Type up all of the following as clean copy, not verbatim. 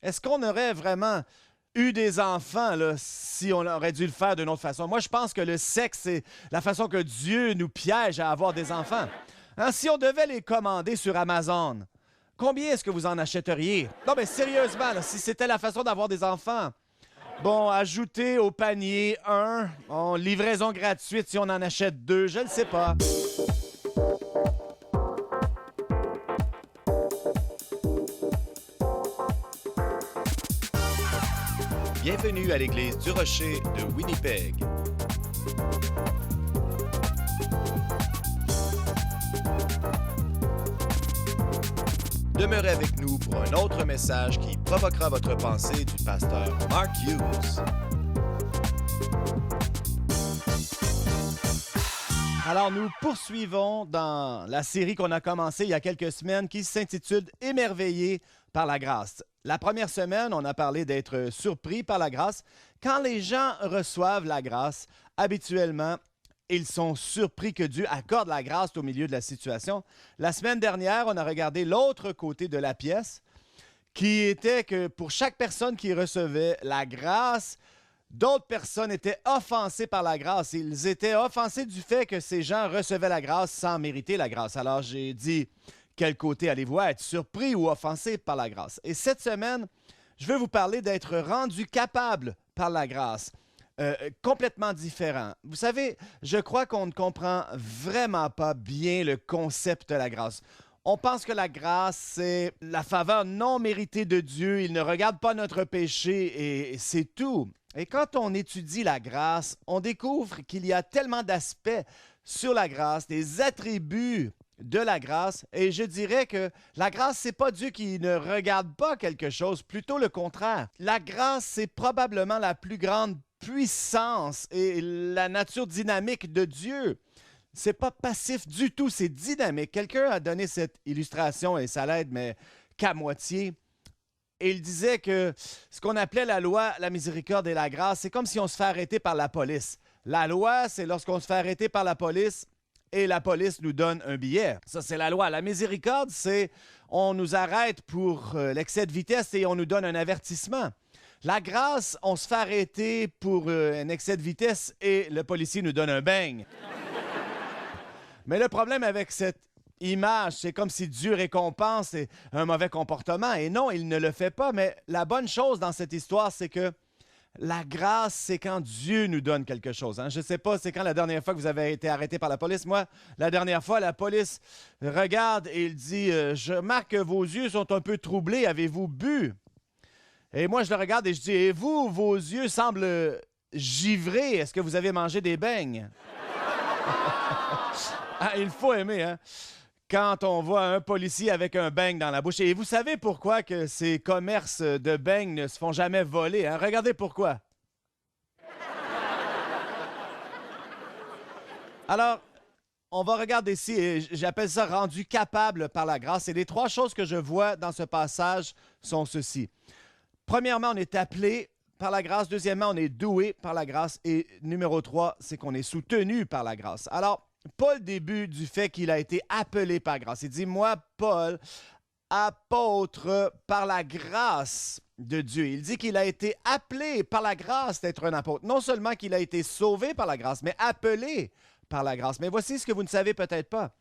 Est-ce qu'on aurait vraiment eu des enfants là, si on aurait dû le faire d'une autre façon? Moi, je pense que le sexe, c'est la façon que Dieu nous piège à avoir des enfants. Hein, si on devait les commander sur Amazon, combien est-ce que vous en achèteriez? Non, mais sérieusement, là, si c'était la façon d'avoir des enfants. Bon, ajouter au panier un, livraison gratuite si on en achète deux, je ne sais pas. Bienvenue à l'église du Rocher de Winnipeg. Demeurez avec nous pour un autre message qui provoquera votre pensée du pasteur Mark Hughes. Alors, nous poursuivons dans la série qu'on a commencée il y a quelques semaines qui s'intitule Émerveillé par la grâce. La première semaine, on a parlé d'être surpris par la grâce. Quand les gens reçoivent la grâce, habituellement, ils sont surpris que Dieu accorde la grâce au milieu de la situation. La semaine dernière, on a regardé l'autre côté de la pièce, qui était que pour chaque personne qui recevait la grâce, d'autres personnes étaient offensées par la grâce. Ils étaient offensés du fait que ces gens recevaient la grâce sans mériter la grâce. Alors j'ai dit, quel côté allez-vous être surpris ou offensé par la grâce? Et cette semaine, je veux vous parler d'être rendu capable par la grâce. Complètement différent. Vous savez, je crois qu'on ne comprend vraiment pas bien le concept de la grâce. On pense que la grâce, c'est la faveur non méritée de Dieu. Il ne regarde pas notre péché et c'est tout. Et quand on étudie la grâce, on découvre qu'il y a tellement d'aspects sur la grâce, des attributs de la grâce. Et je dirais que la grâce, c'est pas Dieu qui ne regarde pas quelque chose, plutôt le contraire. La grâce, c'est probablement la plus grande puissance et la nature dynamique de Dieu. C'est pas passif du tout, c'est dynamique. Quelqu'un a donné cette illustration et ça l'aide, mais qu'à moitié. Et il disait que ce qu'on appelait la loi, la miséricorde et la grâce, c'est comme si on se fait arrêter par la police. La loi, c'est lorsqu'on se fait arrêter par la police et la police nous donne un billet. Ça, c'est la loi. La miséricorde, c'est on nous arrête pour l'excès de vitesse et on nous donne un avertissement. La grâce, on se fait arrêter pour un excès de vitesse et le policier nous donne un beigne. Mais le problème avec cette image, c'est comme si Dieu récompense un mauvais comportement. Et non, il ne le fait pas. Mais la bonne chose dans cette histoire, c'est que la grâce, c'est quand Dieu nous donne quelque chose. Hein? Je ne sais pas, c'est quand la dernière fois que vous avez été arrêté par la police. Moi, la dernière fois, la police regarde et il dit je remarque que vos yeux sont un peu troublés. Avez-vous bu? Et moi, je le regarde et je dis et vous, vos yeux semblent givrés. Est-ce que vous avez mangé des beignes? Ah, il faut aimer, hein? Quand on voit un policier avec un beigne dans la bouche. Et vous savez pourquoi que ces commerces de beignes ne se font jamais voler, hein? Regardez pourquoi. Alors, on va regarder ici, et j'appelle ça rendu capable par la grâce. Et les trois choses que je vois dans ce passage sont ceci. Premièrement, on est appelé par la grâce. Deuxièmement, on est doué par la grâce. Et numéro 3, c'est qu'on est soutenu par la grâce. Alors, Paul débute du fait qu'il a été appelé par grâce. Il dit, moi, Paul, apôtre par la grâce de Dieu. Il dit qu'il a été appelé par la grâce d'être un apôtre. Non seulement qu'il a été sauvé par la grâce, mais appelé par la grâce. Mais voici ce que vous ne savez peut-être pas.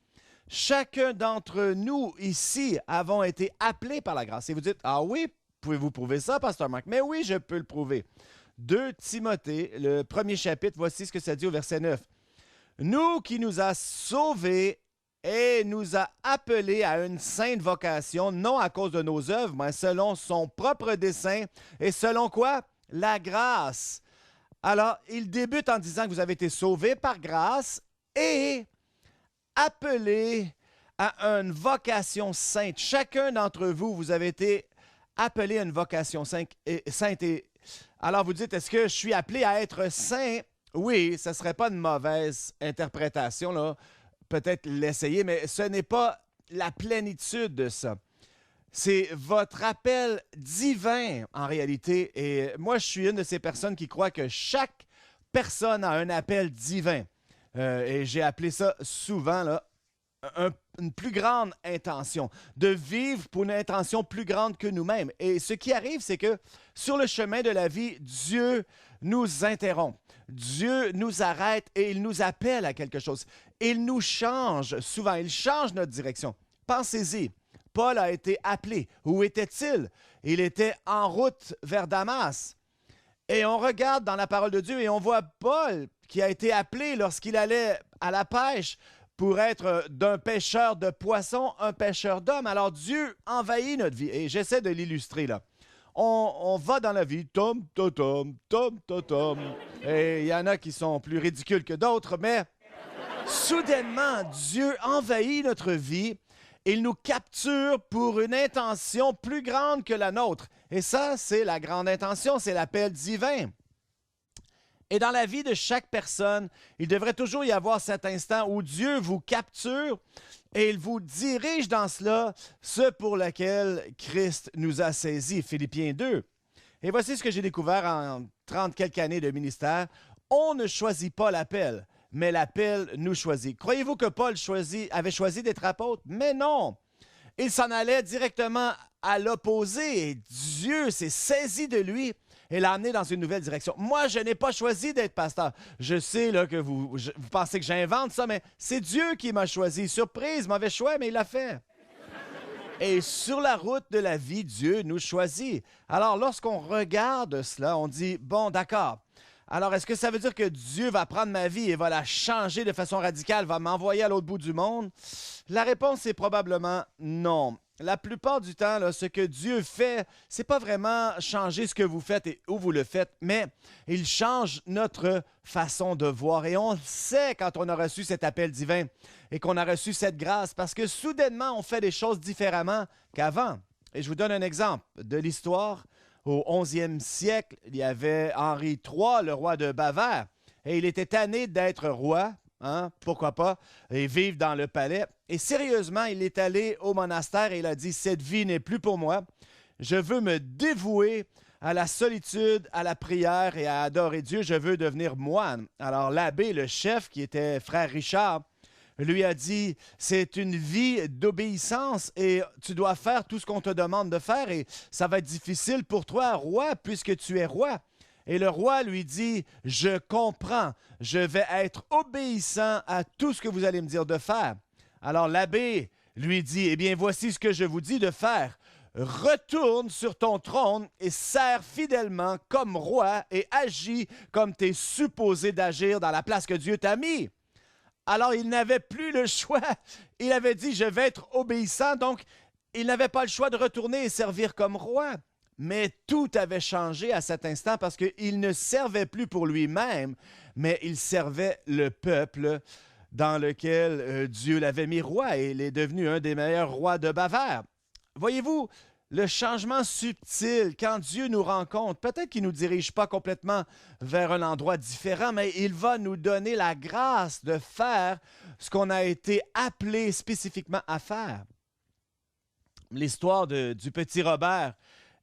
Chacun d'entre nous ici avons été appelés par la grâce. Et vous dites, ah oui, pouvez-vous prouver ça, Pasteur Marc? Mais oui, je peux le prouver. 2 Timothée, le premier chapitre, voici ce que ça dit au verset 9. Nous qui nous a sauvés et nous a appelés à une sainte vocation, non à cause de nos œuvres, mais selon son propre dessein. Et selon quoi? La grâce. Alors, il débute en disant que vous avez été sauvés par grâce et appelés à une vocation sainte. Chacun d'entre vous, vous avez été appelé à une vocation sainte. Alors, vous dites, est-ce que je suis appelé à être saint? Oui, ce ne serait pas une mauvaise interprétation, là. Peut-être l'essayer, mais ce n'est pas la plénitude de ça. C'est votre appel divin, en réalité. Et moi, je suis une de ces personnes qui croient que chaque personne a un appel divin. Et j'ai appelé ça souvent, là, une plus grande intention, de vivre pour une intention plus grande que nous-mêmes. Et ce qui arrive, c'est que sur le chemin de la vie, Dieu nous interrompt. Dieu nous arrête et il nous appelle à quelque chose. Il nous change souvent, il change notre direction. Pensez-y, Paul a été appelé. Où était-il? Il était en route vers Damas. Et on regarde dans la parole de Dieu et on voit Paul qui a été appelé lorsqu'il allait à la pêche pour être d'un pêcheur de poissons, un pêcheur d'hommes. Alors Dieu envahit notre vie. Et j'essaie de l'illustrer là. On va dans la vie, tom, tom, tom, tom, tom, tom. Et il y en a qui sont plus ridicules que d'autres, mais soudainement, Dieu envahit notre vie. Il nous capture pour une intention plus grande que la nôtre. Et ça, c'est la grande intention, c'est l'appel divin. Et dans la vie de chaque personne, il devrait toujours y avoir cet instant où Dieu vous capture et il vous dirige dans cela, ce pour lequel Christ nous a saisis. Philippiens 2. Et voici ce que j'ai découvert en 30 quelques années de ministère. On ne choisit pas l'appel, mais l'appel nous choisit. Croyez-vous que Paul avait choisi d'être apôtre? Mais non! Il s'en allait directement à l'opposé et Dieu s'est saisi de lui et l'a amené dans une nouvelle direction. Moi, je n'ai pas choisi d'être pasteur. Je sais là, que vous pensez que j'invente ça, mais c'est Dieu qui m'a choisi. Surprise, mauvais choix, mais il l'a fait. Et sur la route de la vie, Dieu nous choisit. Alors, lorsqu'on regarde cela, on dit, bon, d'accord. Alors, est-ce que ça veut dire que Dieu va prendre ma vie et va la changer de façon radicale, va m'envoyer à l'autre bout du monde? La réponse est probablement non. La plupart du temps, là, ce que Dieu fait, c'est pas vraiment changer ce que vous faites et où vous le faites, mais il change notre façon de voir. Et on le sait quand on a reçu cet appel divin et qu'on a reçu cette grâce, parce que soudainement, on fait des choses différemment qu'avant. Et je vous donne un exemple de l'histoire. Au 11e siècle, il y avait Henri III, le roi de Bavière, et il était tanné d'être roi, hein, pourquoi pas, et vivre dans le palais. Et sérieusement, il est allé au monastère et il a dit « Cette vie n'est plus pour moi. Je veux me dévouer à la solitude, à la prière et à adorer Dieu. Je veux devenir moine. » Alors l'abbé, le chef, qui était frère Richard, lui a dit « C'est une vie d'obéissance et tu dois faire tout ce qu'on te demande de faire et ça va être difficile pour toi, roi, puisque tu es roi. » Et le roi lui dit « Je comprends, je vais être obéissant à tout ce que vous allez me dire de faire. » Alors l'abbé lui dit « Eh bien, voici ce que je vous dis de faire. Retourne sur ton trône et sers fidèlement comme roi et agis comme tu es supposé d'agir dans la place que Dieu t'a mis. » Alors, il n'avait plus le choix. Il avait dit, je vais être obéissant. Donc, il n'avait pas le choix de retourner et servir comme roi. Mais tout avait changé à cet instant parce qu'il ne servait plus pour lui-même, mais il servait le peuple dans lequel Dieu l'avait mis roi et il est devenu un des meilleurs rois de Bavière. Voyez-vous, le changement subtil, quand Dieu nous rencontre, peut-être qu'il ne nous dirige pas complètement vers un endroit différent, mais il va nous donner la grâce de faire ce qu'on a été appelé spécifiquement à faire. L'histoire du petit Robert,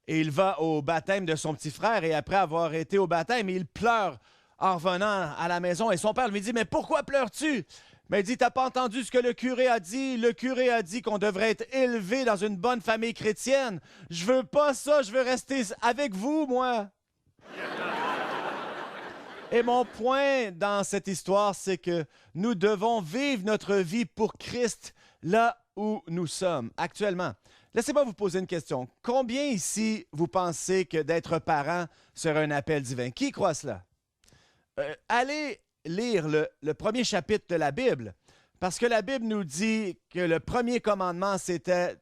il va au baptême de son petit frère et après avoir été au baptême, il pleure en revenant à la maison et son père lui dit « Mais pourquoi pleures-tu? » Mais il dit, t'as pas entendu ce que le curé a dit? Le curé a dit qu'on devrait être élevé dans une bonne famille chrétienne. Je veux pas ça, je veux rester avec vous, moi. Et mon point dans cette histoire, c'est que nous devons vivre notre vie pour Christ là où nous sommes actuellement. Laissez-moi vous poser une question. Combien ici vous pensez que d'être parent serait un appel divin? Qui croit cela? Allez lire le premier chapitre de la Bible, parce que la Bible nous dit que le premier commandement, c'était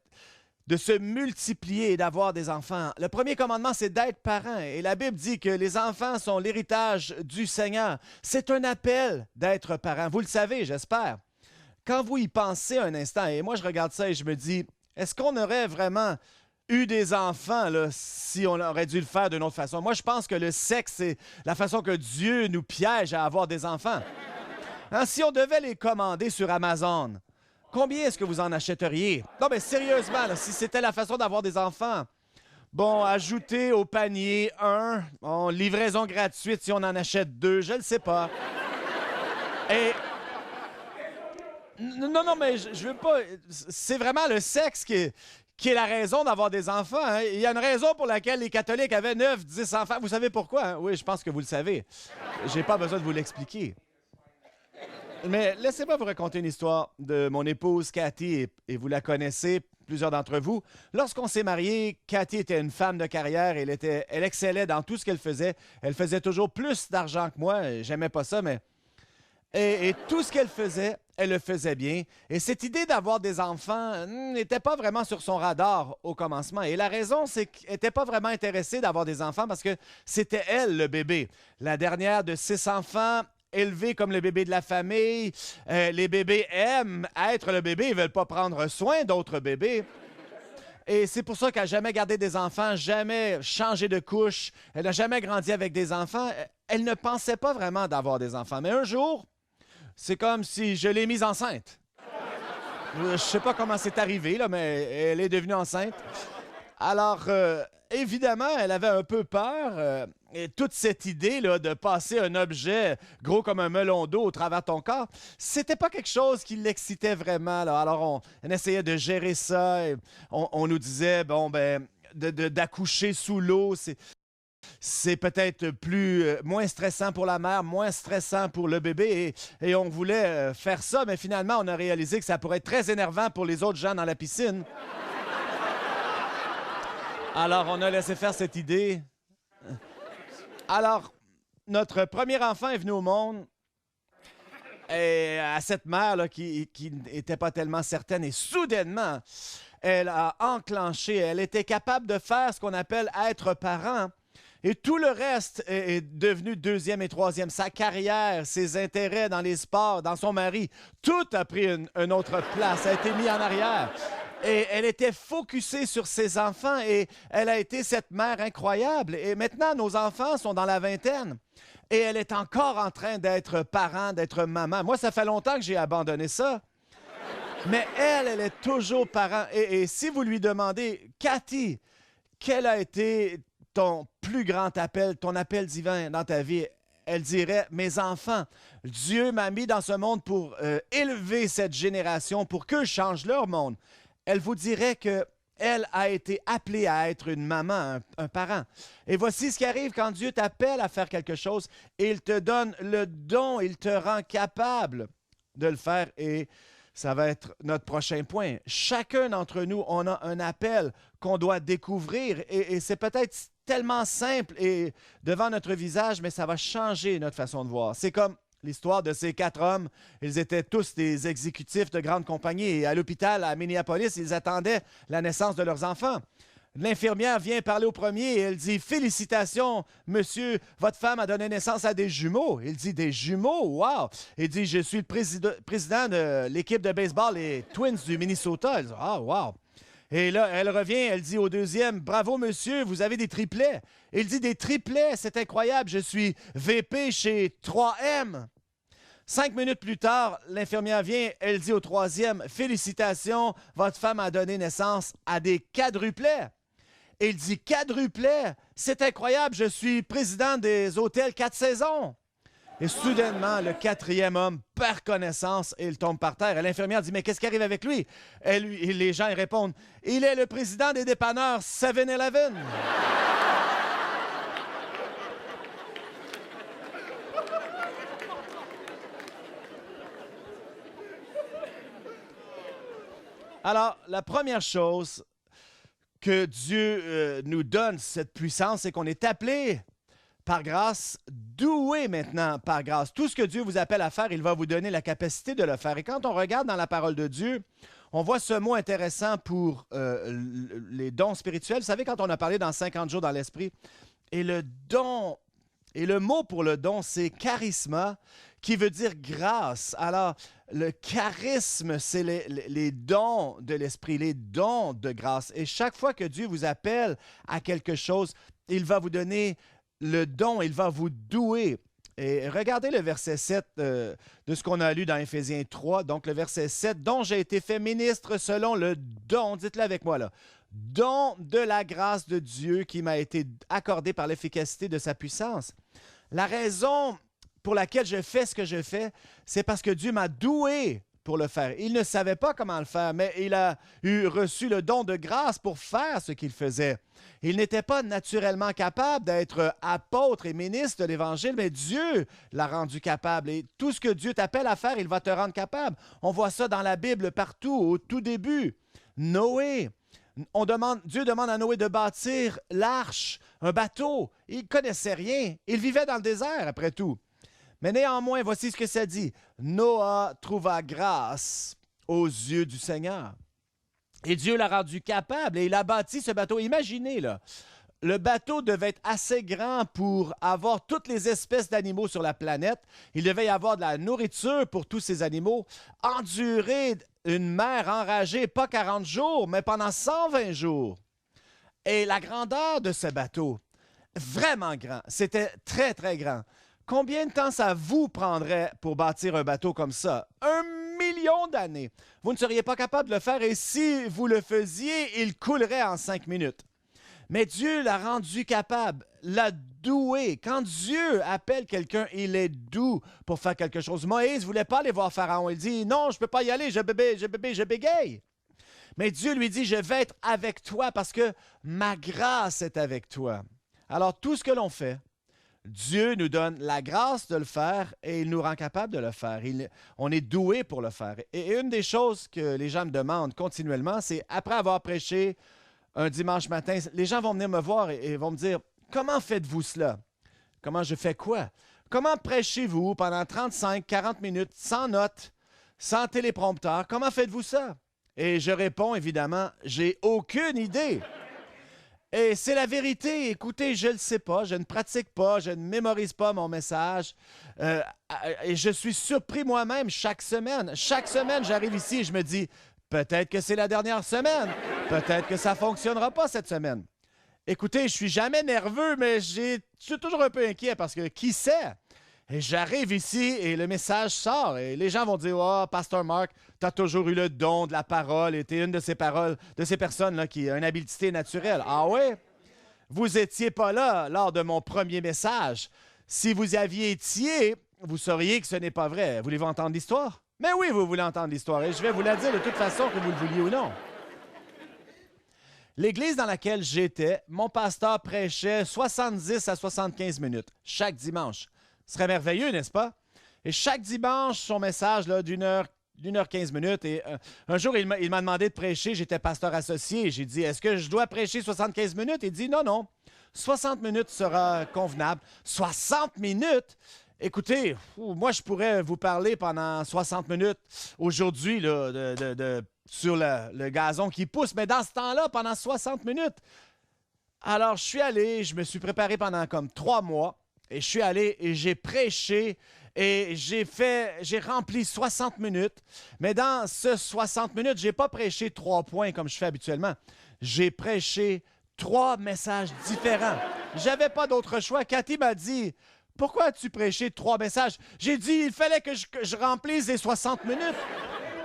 de se multiplier et d'avoir des enfants. Le premier commandement, c'est d'être parent. Et la Bible dit que les enfants sont l'héritage du Seigneur. C'est un appel d'être parent. Vous le savez, j'espère. Quand vous y pensez un instant, et moi je regarde ça et je me dis, est-ce qu'on aurait vraiment eu des enfants là, si on aurait dû le faire d'une autre façon? Moi, je pense que le sexe, c'est la façon que Dieu nous piège à avoir des enfants. Hein, si on devait les commander sur Amazon, combien est-ce que vous en achèteriez? Non, mais sérieusement, là, si c'était la façon d'avoir des enfants, bon, ajouter au panier livraison gratuite si on en achète 2, je ne sais pas. Et Non, non, mais je veux pas. C'est vraiment le sexe qui est la raison d'avoir des enfants. Hein. Il y a une raison pour laquelle les catholiques avaient 9, 10 enfants. Vous savez pourquoi? Hein? Oui, je pense que vous le savez. J'ai pas besoin de vous l'expliquer. Mais laissez-moi vous raconter une histoire de mon épouse Cathy, et vous la connaissez, plusieurs d'entre vous. Lorsqu'on s'est mariés, Cathy était une femme de carrière. Elle excellait dans tout ce qu'elle faisait. Elle faisait toujours plus d'argent que moi. J'aimais pas ça, mais... Et tout ce qu'elle faisait, elle le faisait bien. Et cette idée d'avoir des enfants n'était pas vraiment sur son radar au commencement. Et la raison, c'est qu'elle n'était pas vraiment intéressée d'avoir des enfants parce que c'était elle, le bébé. La dernière de 6 enfants, élevés comme le bébé de la famille. Les bébés aiment être le bébé, ils ne veulent pas prendre soin d'autres bébés. Et c'est pour ça qu'elle n'a jamais gardé des enfants, jamais changé de couche. Elle n'a jamais grandi avec des enfants. Elle ne pensait pas vraiment d'avoir des enfants. Mais un jour, c'est comme si je l'ai mise enceinte. Je ne sais pas comment c'est arrivé, là, mais elle est devenue enceinte. Alors, évidemment, elle avait un peu peur. Et toute cette idée là, de passer un objet gros comme un melon d'eau au travers de ton corps, c'était pas quelque chose qui l'excitait vraiment. Là. Alors, on essayait de gérer ça. Et on nous disait, bon, ben, d'accoucher sous l'eau, c'est peut-être moins stressant pour la mère, moins stressant pour le bébé. Et on voulait faire ça, mais finalement, on a réalisé que ça pourrait être très énervant pour les autres gens dans la piscine. Alors, on a laissé faire cette idée. Alors, notre premier enfant est venu au monde et à cette mère là, qui n'était pas tellement certaine. Et soudainement, elle a enclenché. Elle était capable de faire ce qu'on appelle être parent. Et tout le reste est devenu deuxième et troisième. Sa carrière, ses intérêts dans les sports, dans son mari, tout a pris une autre place, a été mis en arrière. Et elle était focusée sur ses enfants et elle a été cette mère incroyable. Et maintenant, nos enfants sont dans la vingtaine et elle est encore en train d'être parent, d'être maman. Moi, ça fait longtemps que j'ai abandonné ça. Mais elle est toujours parent. Et si vous lui demandez, Cathy, quel a été ton plus grand appel, ton appel divin dans ta vie? Elle dirait, mes enfants, Dieu m'a mis dans ce monde pour élever cette génération, pour qu'eux changent leur monde. Elle vous dirait qu'elle a été appelée à être une maman, un parent. Et voici ce qui arrive quand Dieu t'appelle à faire quelque chose. Il te donne le don, il te rend capable de le faire. Et ça va être notre prochain point. Chacun d'entre nous, on a un appel qu'on doit découvrir. Et c'est peut-être tellement simple et devant notre visage, mais ça va changer notre façon de voir. C'est comme l'histoire de ces 4 hommes. Ils étaient tous des exécutifs de grandes compagnies et à l'hôpital à Minneapolis, ils attendaient la naissance de leurs enfants. L'infirmière vient parler au premier et elle dit « Félicitations, monsieur, votre femme a donné naissance à des jumeaux. » Il dit « Des jumeaux? Wow! » Il dit « Je suis le président de l'équipe de baseball, les Twins du Minnesota. » Elle dit « Ah, wow! » Et là, elle revient, elle dit au deuxième, « Bravo, monsieur, vous avez des triplets. » Il dit, « Des triplets, c'est incroyable, je suis VP chez 3M. » 5 minutes plus tard, l'infirmière vient, elle dit au troisième, « Félicitations, votre femme a donné naissance à des quadruplets. » Et il dit, « Quadruplets, c'est incroyable, je suis président des hôtels 4 saisons. » Et soudainement, le 4e homme perd connaissance et il tombe par terre. Et l'infirmière dit, « Mais qu'est-ce qui arrive avec lui? » Et les gens répondent, « Il est le président des dépanneurs 7-Eleven. » Alors, la première chose que Dieu nous donne, cette puissance, c'est qu'on est appelé par grâce, doué maintenant par grâce. Tout ce que Dieu vous appelle à faire, il va vous donner la capacité de le faire. Et quand on regarde dans la parole de Dieu, on voit ce mot intéressant pour les dons spirituels. Vous savez, quand on a parlé dans 50 jours dans l'esprit, et le don, et le mot pour le don, c'est charisma, qui veut dire grâce. Alors, le charisme, c'est les dons de l'esprit, les dons de grâce. Et chaque fois que Dieu vous appelle à quelque chose, il va vous donner le don, il va vous douer. Et regardez le verset 7 de ce qu'on a lu dans Éphésiens 3. Donc, le verset 7, « Dont j'ai été fait ministre selon le don », dites-le avec moi là, « don de la grâce de Dieu qui m'a été accordé par l'efficacité de sa puissance. » La raison pour laquelle je fais ce que je fais, c'est parce que Dieu m'a doué pour le faire. Il ne savait pas comment le faire, mais il a reçu le don de grâce pour faire ce qu'il faisait. Il n'était pas naturellement capable d'être apôtre et ministre de l'Évangile, mais Dieu l'a rendu capable. Et tout ce que Dieu t'appelle à faire, il va te rendre capable. On voit ça dans la Bible partout, au tout début. Noé. Dieu demande à Noé de bâtir l'arche, un bateau. Il ne connaissait rien. Il vivait dans le désert, après tout. Mais néanmoins, voici ce que ça dit. Noé trouva grâce aux yeux du Seigneur. Et Dieu l'a rendu capable et il a bâti ce bateau. Imaginez, là, le bateau devait être assez grand pour avoir toutes les espèces d'animaux sur la planète. Il devait y avoir de la nourriture pour tous ces animaux. Endurer une mer enragée, pas 40 jours, mais pendant 120 jours. Et la grandeur de ce bateau, vraiment grand, c'était très, très grand. Combien de temps ça vous prendrait pour bâtir un bateau comme ça? 1 million d'années. Vous ne seriez pas capable de le faire et si vous le faisiez, il coulerait en 5 minutes. Mais Dieu l'a rendu capable, l'a doué. Quand Dieu appelle quelqu'un, il est doux pour faire quelque chose. Moïse ne voulait pas aller voir Pharaon. Il dit, non, je ne peux pas y aller, je bégaye. Mais Dieu lui dit, je vais être avec toi parce que ma grâce est avec toi. Alors, tout ce que l'on fait, Dieu nous donne la grâce de le faire et il nous rend capable de le faire. On est doué pour le faire. Et une des choses que les gens me demandent continuellement, c'est après avoir prêché un dimanche matin, les gens vont venir me voir et vont me dire, comment faites-vous cela? Comment je fais quoi? Comment prêchez-vous pendant 35, 40 minutes, sans notes, sans téléprompteur? Comment faites-vous ça? Et je réponds évidemment, j'ai aucune idée. Et c'est la vérité. Écoutez, je ne le sais pas, je ne pratique pas, je ne mémorise pas mon message. Et je suis surpris moi-même chaque semaine. Chaque semaine, j'arrive ici et je me dis, peut-être que c'est la dernière semaine. Peut-être que ça ne fonctionnera pas cette semaine. Écoutez, je ne suis jamais nerveux, mais je suis toujours un peu inquiet parce que qui sait? Et j'arrive ici et le message sort et les gens vont dire « Oh, Pasteur Mark, tu as toujours eu le don de la parole et tu es une de ces personnes là, qui a une habileté naturelle. » Ah ouais? Vous n'étiez pas là lors de mon premier message. Si vous aviez été, vous sauriez que ce n'est pas vrai. Voulez-vous entendre l'histoire? Mais oui, vous voulez entendre l'histoire et je vais vous la dire de toute façon que vous le vouliez ou non. L'église dans laquelle j'étais, mon pasteur prêchait 70 à 75 minutes chaque dimanche. Ce serait merveilleux, n'est-ce pas? Et chaque dimanche, son message d'une heure 15 minutes. Et un jour, il m'a demandé de prêcher. J'étais pasteur associé. J'ai dit, est-ce que je dois prêcher 75 minutes? Il dit, non, non. 60 minutes sera convenable. 60 minutes? Écoutez, moi, je pourrais vous parler pendant 60 minutes aujourd'hui là, sur le gazon qui pousse. Mais dans ce temps-là, pendant 60 minutes. Alors, je suis allé, je me suis préparé pendant comme 3 mois. Et je suis allé et j'ai prêché et j'ai rempli 60 minutes. Mais dans ce 60 minutes, je n'ai pas prêché 3 points comme je fais habituellement. J'ai prêché 3 messages différents. J'avais pas d'autre choix. Cathy m'a dit, « Pourquoi as-tu prêché 3 messages? » J'ai dit, il fallait que je remplisse les 60 minutes.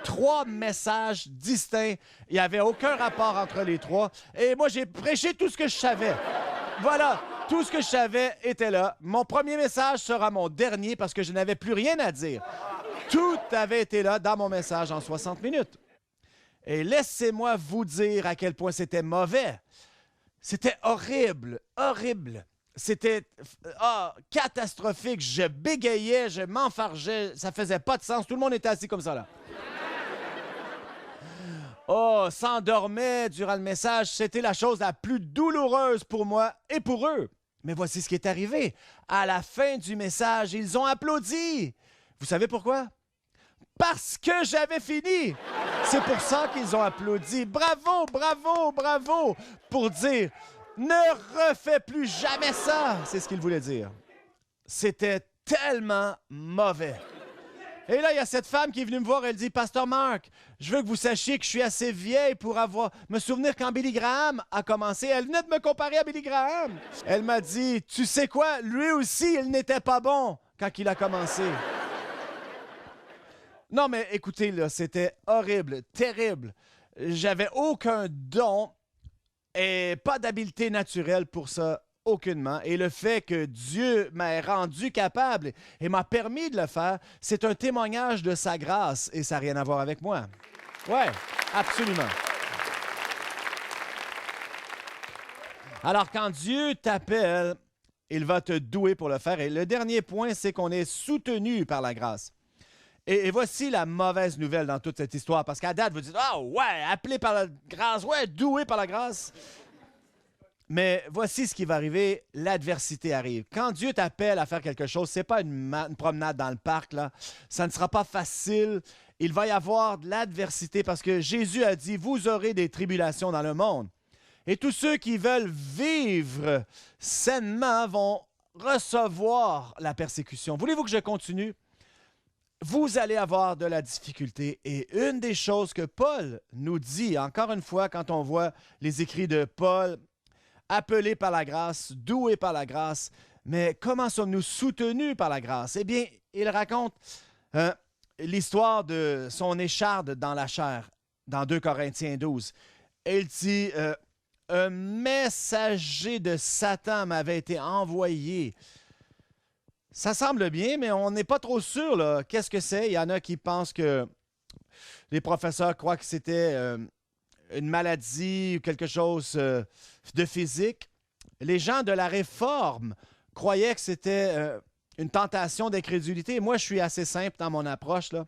3 messages distincts. Il n'y avait aucun rapport entre les 3. Et moi, j'ai prêché tout ce que je savais. Voilà. Tout ce que je savais était là. Mon premier message sera mon dernier parce que je n'avais plus rien à dire. Tout avait été là dans mon message en 60 minutes. Et laissez-moi vous dire à quel point c'était mauvais. C'était horrible, horrible. C'était catastrophique. Je bégayais, je m'enfargeais. Ça faisait pas de sens. Tout le monde était assis comme ça là. Oh, s'endormait durant le message. C'était la chose la plus douloureuse pour moi et pour eux. Mais voici ce qui est arrivé. À la fin du message, ils ont applaudi. Vous savez pourquoi? Parce que j'avais fini. C'est pour ça qu'ils ont applaudi. Bravo, bravo, bravo. Pour dire, ne refais plus jamais ça. C'est ce qu'ils voulaient dire. C'était tellement mauvais. Et là, il y a cette femme qui est venue me voir, elle dit, « Pasteur Mark, je veux que vous sachiez que je suis assez vieille pour me souvenir quand Billy Graham a commencé. » Elle venait de me comparer à Billy Graham. Elle m'a dit, « Tu sais quoi? Lui aussi, il n'était pas bon quand il a commencé. » Non, mais écoutez, là, c'était horrible, terrible. J'avais aucun don et pas d'habileté naturelle pour ça. aucunement. Et le fait que Dieu m'ait rendu capable et m'a permis de le faire, c'est un témoignage de sa grâce et ça n'a rien à voir avec moi. Oui, absolument. Alors, quand Dieu t'appelle, il va te douer pour le faire. Et le dernier point, c'est qu'on est soutenu par la grâce. Et voici la mauvaise nouvelle dans toute cette histoire. Parce qu'à date, vous dites, ah ouais, appelé par la grâce, ouais, doué par la grâce. Mais voici ce qui va arriver, l'adversité arrive. Quand Dieu t'appelle à faire quelque chose, ce n'est pas une promenade dans le parc, là. Ça ne sera pas facile. Il va y avoir de l'adversité parce que Jésus a dit, vous aurez des tribulations dans le monde. Et tous ceux qui veulent vivre sainement vont recevoir la persécution. Voulez-vous que je continue? Vous allez avoir de la difficulté. Et une des choses que Paul nous dit, encore une fois, quand on voit les écrits de Paul, appelé par la grâce, doué par la grâce, mais comment sommes-nous soutenus par la grâce? Eh bien, il raconte l'histoire de son écharde dans la chair, dans 2 Corinthiens 12. Et il dit, un messager de Satan m'avait été envoyé. Ça semble bien, mais on n'est pas trop sûr, là. Qu'est-ce que c'est? Il y en a qui pensent que les professeurs croient que c'était une maladie ou quelque chose de physique. Les gens de la Réforme croyaient que c'était une tentation d'incrédulité. Moi, je suis assez simple dans mon approche, là.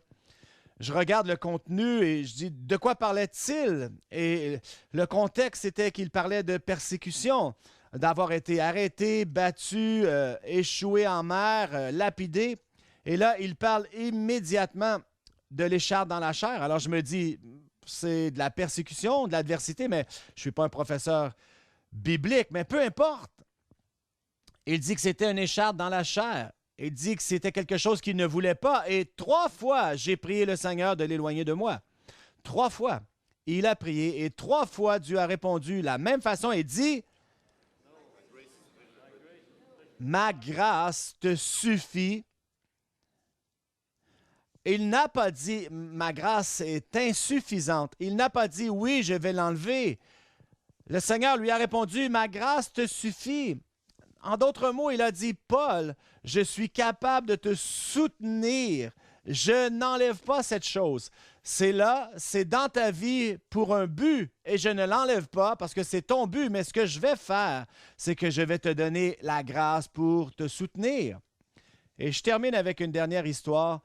Je regarde le contenu et je dis, de quoi parlait-il? Et le contexte, c'était qu'il parlait de persécution, d'avoir été arrêté, battu, échoué en mer, lapidé. Et là, il parle immédiatement de l'écharpe dans la chair. Alors, je me dis, c'est de la persécution, de l'adversité, mais je ne suis pas un professeur biblique, mais peu importe. Il dit que c'était une écharpe dans la chair. Il dit que c'était quelque chose qu'il ne voulait pas. Et 3 fois, j'ai prié le Seigneur de l'éloigner de moi. 3 fois, il a prié. Et 3 fois, Dieu a répondu de la même façon et dit, ma grâce te suffit. Il n'a pas dit, ma grâce est insuffisante. Il n'a pas dit, oui, je vais l'enlever. Le Seigneur lui a répondu, ma grâce te suffit. En d'autres mots, il a dit, Paul, je suis capable de te soutenir. Je n'enlève pas cette chose. C'est là, c'est dans ta vie pour un but et je ne l'enlève pas parce que c'est ton but. Mais ce que je vais faire, c'est que je vais te donner la grâce pour te soutenir. Et je termine avec une dernière histoire.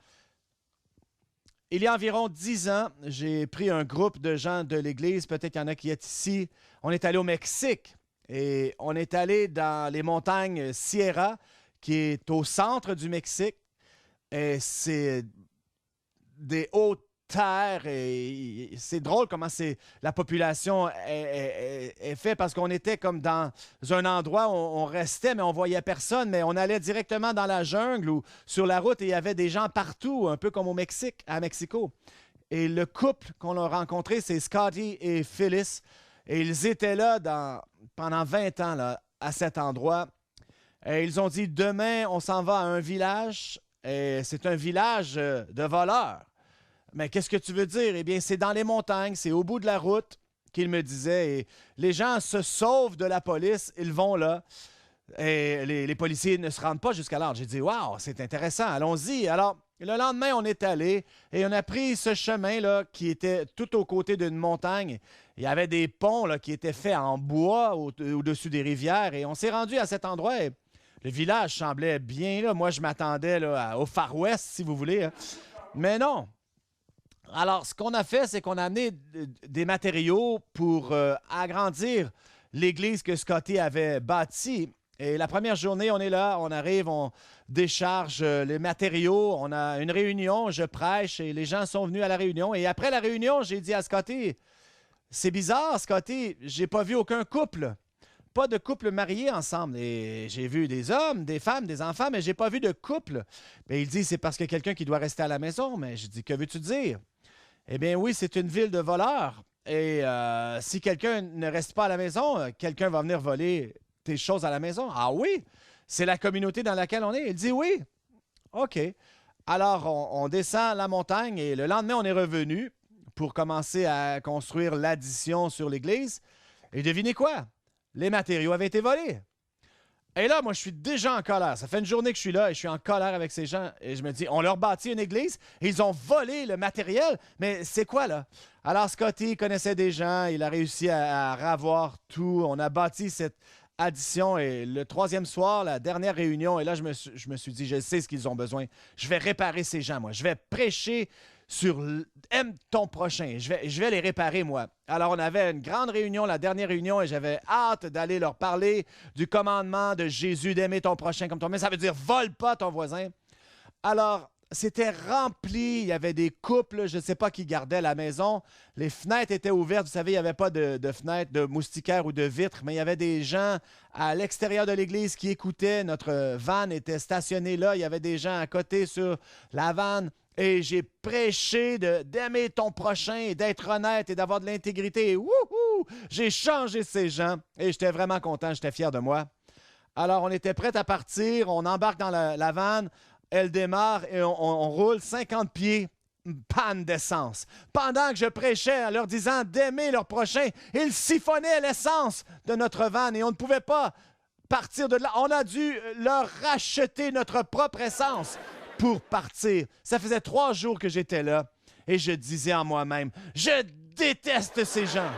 Il y a environ 10 ans, j'ai pris un groupe de gens de l'Église, peut-être qu'il y en a qui est ici. On est allé au Mexique et on est allé dans les montagnes Sierra, qui est au centre du Mexique. Et c'est des hautes terres et c'est drôle comment la population est faite parce qu'on était comme dans un endroit où on restait mais on voyait personne, mais on allait directement dans la jungle ou sur la route et il y avait des gens partout, un peu comme au Mexique, à Mexico. Et le couple qu'on a rencontré, c'est Scotty et Phyllis. Et ils étaient là pendant 20 ans là, à cet endroit. Et ils ont dit, demain, on s'en va à un village. Et c'est un village de voleurs. Mais qu'est-ce que tu veux dire? Eh bien, c'est dans les montagnes, c'est au bout de la route qu'il me disait. Et les gens se sauvent de la police, ils vont là. Et les policiers ne se rendent pas jusqu'à là. J'ai dit, waouh, c'est intéressant, allons-y. Alors, le lendemain, on est allé et on a pris ce chemin-là qui était tout aux côtés d'une montagne. Il y avait des ponts là, qui étaient faits en bois au-dessus des rivières. Et on s'est rendu à cet endroit et le village semblait bien là. Moi, je m'attendais là, au Far West, si vous voulez. Hein. Mais non. Alors, ce qu'on a fait, c'est qu'on a amené des matériaux pour agrandir l'église que Scotty avait bâtie. Et la première journée, on est là, on arrive, on décharge les matériaux, on a une réunion, je prêche et les gens sont venus à la réunion. Et après la réunion, j'ai dit à Scotty, c'est bizarre, Scotty, j'ai pas vu aucun couple. Pas de couple marié ensemble. Et j'ai vu des hommes, des femmes, des enfants, mais j'ai pas vu de couple. Mais il dit, c'est parce qu'il y a quelqu'un qui doit rester à la maison. Mais je dis, que veux-tu dire? Eh bien oui, c'est une ville de voleurs. Et si quelqu'un ne reste pas à la maison, quelqu'un va venir voler tes choses à la maison. Ah oui? C'est la communauté dans laquelle on est. Il dit oui. OK. Alors, on descend la montagne et le lendemain, on est revenu pour commencer à construire l'addition sur l'église. Et devinez quoi? Les matériaux avaient été volés. Et là, moi, je suis déjà en colère. Ça fait une journée que je suis là et je suis en colère avec ces gens. Et je me dis, on leur bâtit une église et ils ont volé le matériel. Mais c'est quoi, là? Alors, Scotty connaissait des gens. Il a réussi à ravoir tout. On a bâti cette addition. Et le troisième soir, la dernière réunion, et là, je me suis dit, je sais ce qu'ils ont besoin. Je vais réparer ces gens, moi. Je vais prêcher sur aime ton prochain. Je vais les réparer, moi. Alors, on avait une grande réunion, la dernière réunion, et j'avais hâte d'aller leur parler du commandement de Jésus d'aimer ton prochain comme toi. Mais ça veut dire vole pas ton voisin. Alors, c'était rempli. Il y avait des couples, je ne sais pas qui gardaient la maison. Les fenêtres étaient ouvertes. Vous savez, il n'y avait pas de fenêtres, de moustiquaires ou de vitres, mais il y avait des gens à l'extérieur de l'église qui écoutaient. Notre van était stationnée là. Il y avait des gens à côté sur la vanne. Et j'ai prêché d'aimer ton prochain et d'être honnête et d'avoir de l'intégrité. Et wouhou! J'ai changé ces gens et j'étais vraiment content, j'étais fier de moi. Alors, on était prêts à partir, on embarque dans la vanne, elle démarre et on roule 50 pieds, panne d'essence. Pendant que je prêchais en leur disant d'aimer leur prochain, ils siphonnaient l'essence de notre vanne et on ne pouvait pas partir de là. On a dû leur racheter notre propre essence pour partir. Ça faisait 3 jours que j'étais là et je disais en moi-même, je déteste ces gens.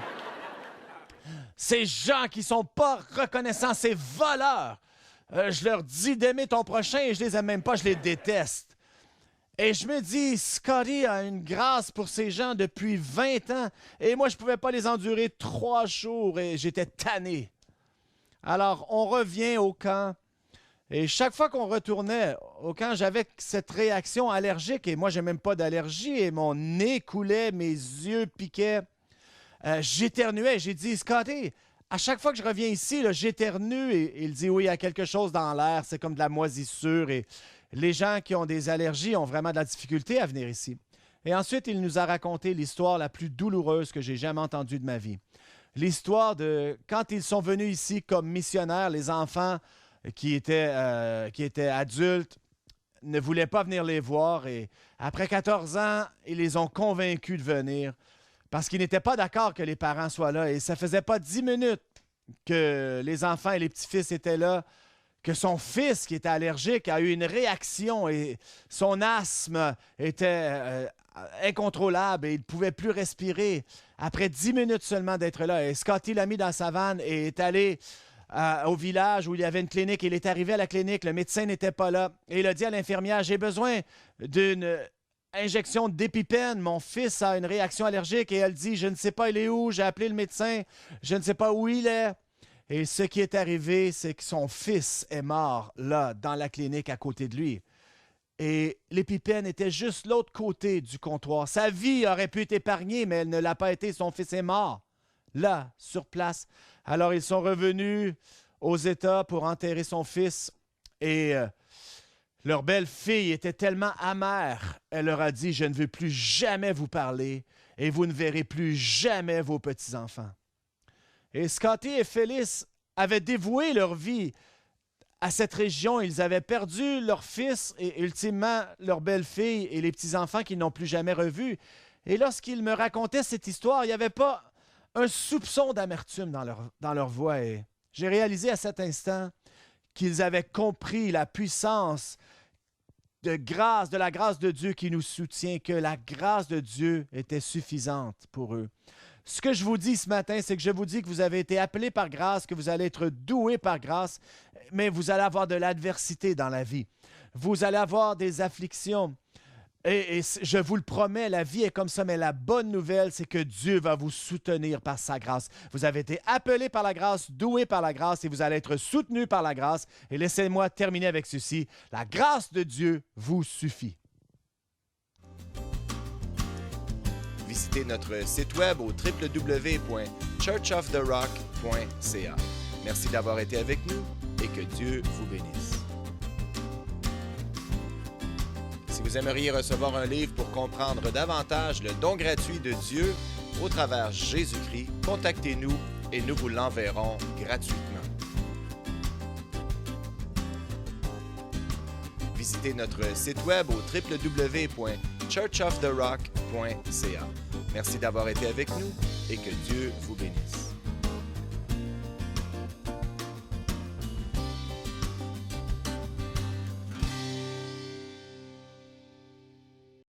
Ces gens qui sont pas reconnaissants, ces voleurs. Je leur dis d'aimer ton prochain et je les aime même pas, je les déteste. Et je me dis, Scotty a une grâce pour ces gens depuis 20 ans et moi, je pouvais pas les endurer 3 jours et j'étais tanné. Alors, on revient au camp. Et chaque fois qu'on retournait au camp, j'avais cette réaction allergique. Et moi, j'ai même pas d'allergie. Et mon nez coulait, mes yeux piquaient. J'éternuais. J'ai dit, Scotty, à chaque fois que je reviens ici, là, j'éternue. Et il dit, oui, il y a quelque chose dans l'air. C'est comme de la moisissure. Et les gens qui ont des allergies ont vraiment de la difficulté à venir ici. Et ensuite, il nous a raconté l'histoire la plus douloureuse que j'ai jamais entendue de ma vie. L'histoire de quand ils sont venus ici comme missionnaires, les enfants qui étaient adultes, ne voulaient pas venir les voir. Et après 14 ans, ils les ont convaincus de venir parce qu'ils n'étaient pas d'accord que les parents soient là. Et ça faisait pas 10 minutes que les enfants et les petits-fils étaient là, que son fils, qui était allergique, a eu une réaction et son asthme était incontrôlable et il ne pouvait plus respirer. Après 10 minutes seulement d'être là, et Scotty l'a mis dans sa vanne et est allé au village où il y avait une clinique. Il est arrivé à la clinique, le médecin n'était pas là. Et il a dit à l'infirmière, j'ai besoin d'une injection d'épipène. Mon fils a une réaction allergique. Et elle dit, je ne sais pas, il est où? J'ai appelé le médecin, je ne sais pas où il est. Et ce qui est arrivé, c'est que son fils est mort là, dans la clinique à côté de lui. Et l'épipène était juste l'autre côté du comptoir. Sa vie aurait pu être épargnée, mais elle ne l'a pas été. Son fils est mort là, sur place. Alors, ils sont revenus aux États pour enterrer son fils et leur belle-fille était tellement amère. Elle leur a dit, je ne veux plus jamais vous parler et vous ne verrez plus jamais vos petits-enfants. Et Scotty et Phyllis avaient dévoué leur vie à cette région. Ils avaient perdu leur fils et ultimement leur belle-fille et les petits-enfants qu'ils n'ont plus jamais revus. Et lorsqu'ils me racontaient cette histoire, il n'y avait pas un soupçon d'amertume dans leur voix. Et j'ai réalisé à cet instant qu'ils avaient compris la puissance de la grâce de Dieu qui nous soutient, que la grâce de Dieu était suffisante pour eux. Ce que je vous dis ce matin, c'est que je vous dis que vous avez été appelés par grâce, que vous allez être doués par grâce, mais vous allez avoir de l'adversité dans la vie. Vous allez avoir des afflictions. Et je vous le promets, la vie est comme ça, mais la bonne nouvelle, c'est que Dieu va vous soutenir par sa grâce. Vous avez été appelés par la grâce, doués par la grâce, et vous allez être soutenus par la grâce. Et laissez-moi terminer avec ceci. La grâce de Dieu vous suffit. Visitez notre site web au www.churchoftherock.ca. Merci d'avoir été avec nous et que Dieu vous bénisse. Si vous aimeriez recevoir un livre pour comprendre davantage le don gratuit de Dieu au travers Jésus-Christ, contactez-nous et nous vous l'enverrons gratuitement. Visitez notre site web au www.churchoftherock.ca. Merci d'avoir été avec nous et que Dieu vous bénisse.